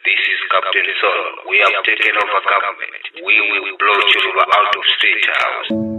This is Captain Solo. We have taken over government. We will blow Chiluba out of State House.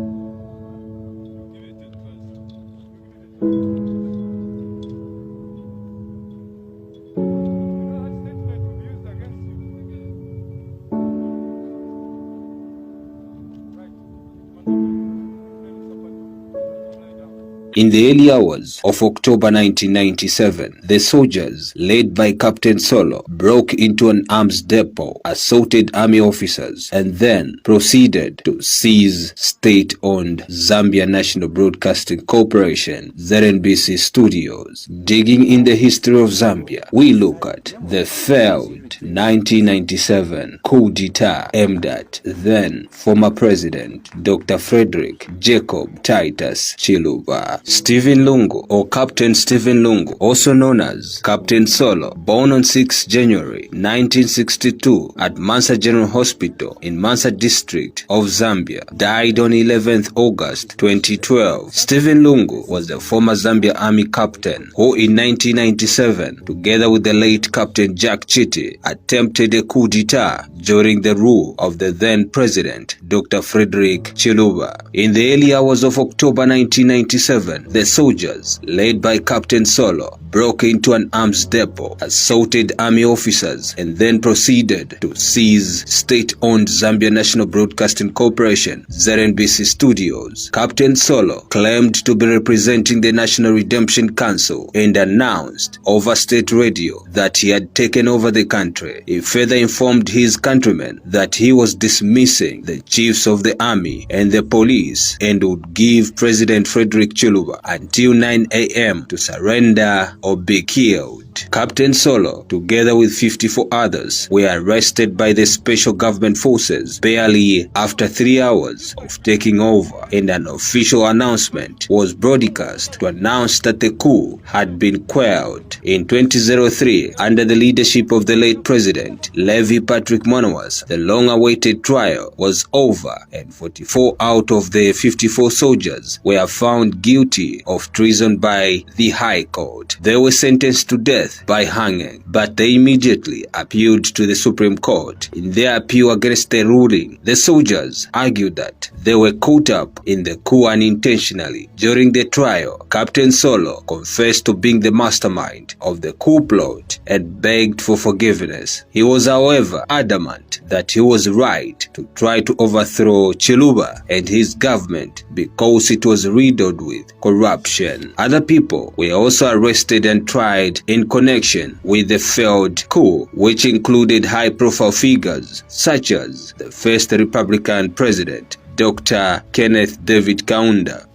In the early hours of October 1997, the soldiers, led by Captain Solo, broke into an arms depot, assaulted army officers, and then proceeded to seize state-owned Zambia National Broadcasting Corporation (ZNBC) studios. Digging in the history of Zambia, we look at the failed 1997 coup d'etat aimed at then former President Dr. Frederick Jacob Titus Chiluba. Stephen Lungu, or Captain Stephen Lungu, also known as Captain Solo, born on 6 January 1962 at Mansa General Hospital in Mansa District of Zambia, died on 11th August 2012. Stephen Lungu was the former Zambia Army captain who in 1997, together with the late Captain Jack Chitty, attempted a coup d'etat during the rule of the then President Dr. Frederick Chiluba. In the early hours of October 1997, the soldiers, led by Captain Solo, broke into an arms depot, assaulted army officers, and then proceeded to seize state-owned Zambia National Broadcasting Corporation (ZNBC) studios. Captain Solo claimed to be representing the National Redemption Council and announced over state radio that he had taken over the country. He further informed his countrymen that he was dismissing the chiefs of the army and the police and would give President Frederick Chiluba until 9 a.m. to surrender or be killed. Captain Solo, together with 54 others, were arrested by the Special Government Forces barely after 3 hours of taking over, and an official announcement was broadcast to announce that the coup had been quelled. In 2003, under the leadership of the late President Levi Patrick Mwanawasa, the long-awaited trial was over, and 44 out of the 54 soldiers were found guilty of treason by the High Court. They were sentenced to death by hanging, but they immediately appealed to the Supreme Court. In their appeal against the ruling, the soldiers argued that they were caught up in the coup unintentionally. During the trial, Captain Solo confessed to being the mastermind of the coup plot and begged for forgiveness. He was, however, adamant that he was right to try to overthrow Chiluba and his government because it was riddled with corruption. Other people were also arrested and tried in connection with the failed coup, which included high-profile figures such as the first Republican president, Dr. Kenneth David Kaunda.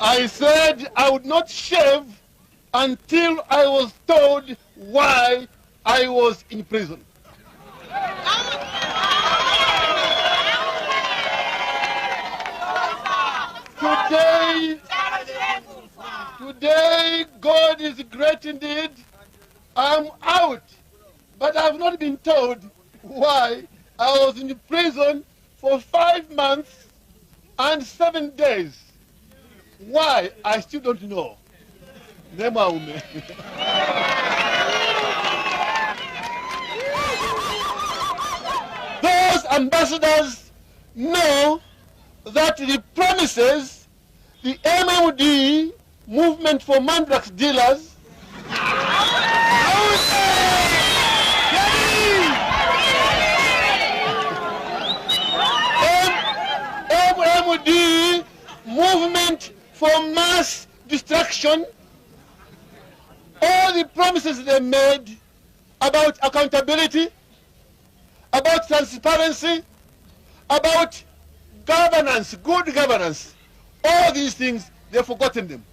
I said I would not shave until I was told why I was in prison. Today, God is great indeed. I'm out, but I've not been told why I was in prison for 5 months and 7 days. Why? I still don't know. Those ambassadors know that the promises, the MMD, Movement for Mandrax Dealers, MMD, Movement for Mass Destruction, all the promises they made about accountability, about transparency, about governance, good governance, all these things, they've forgotten them.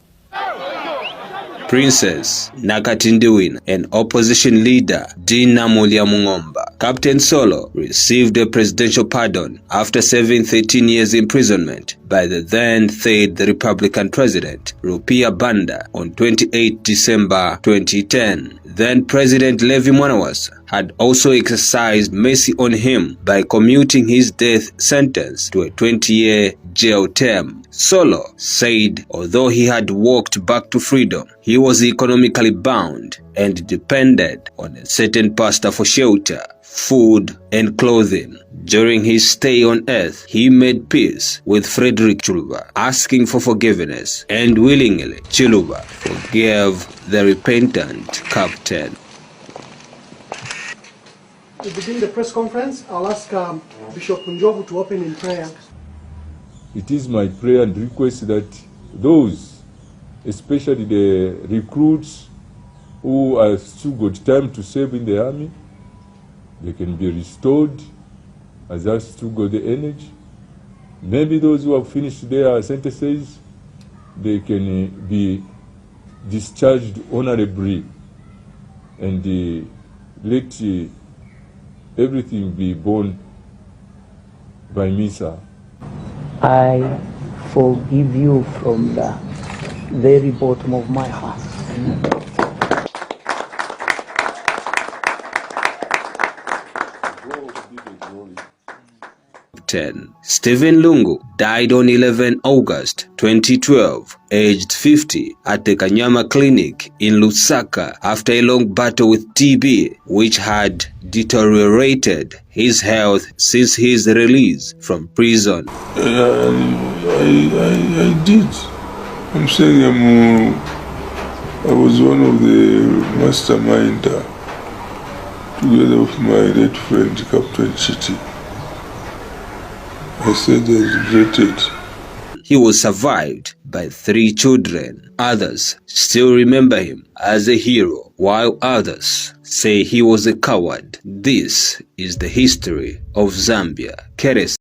Princess Nakatindiwin and opposition leader Dina Mulyamungomba. Captain Solo received a presidential pardon after serving 13 years imprisonment by the then third Republican president Rupia Banda on 28 December 2010. Then President Levi Mwanawasa had also exercised mercy on him by commuting his death sentence to a 20-year jail term. Solo said although he had walked back to freedom, he was economically bound and depended on a certain pastor for shelter, food, and clothing. During his stay on earth, he made peace with Frederick Chiluba, asking for forgiveness, and willingly Chiluba forgave the repentant captain. To begin the press conference, I'll ask Bishop Njovu to open in prayer. It is my prayer and request that those, especially the recruits who have still got time to serve in the army, they can be restored as I still got the energy. Maybe those who have finished their sentences, they can be discharged honorably and let everything be borne by me, sir. I forgive you from the very bottom of my heart. Stephen Lungu died on 11 August 2012, aged 50, at the Kanyama Clinic in Lusaka after a long battle with TB, which had deteriorated his health since his release from prison. I did. I'm saying I was one of the mastermind together with my late friend Captain Chiti. I said I regretted. He was survived by 3 children. Others still remember him as a hero, while others say he was a coward. This is the history of Zambia.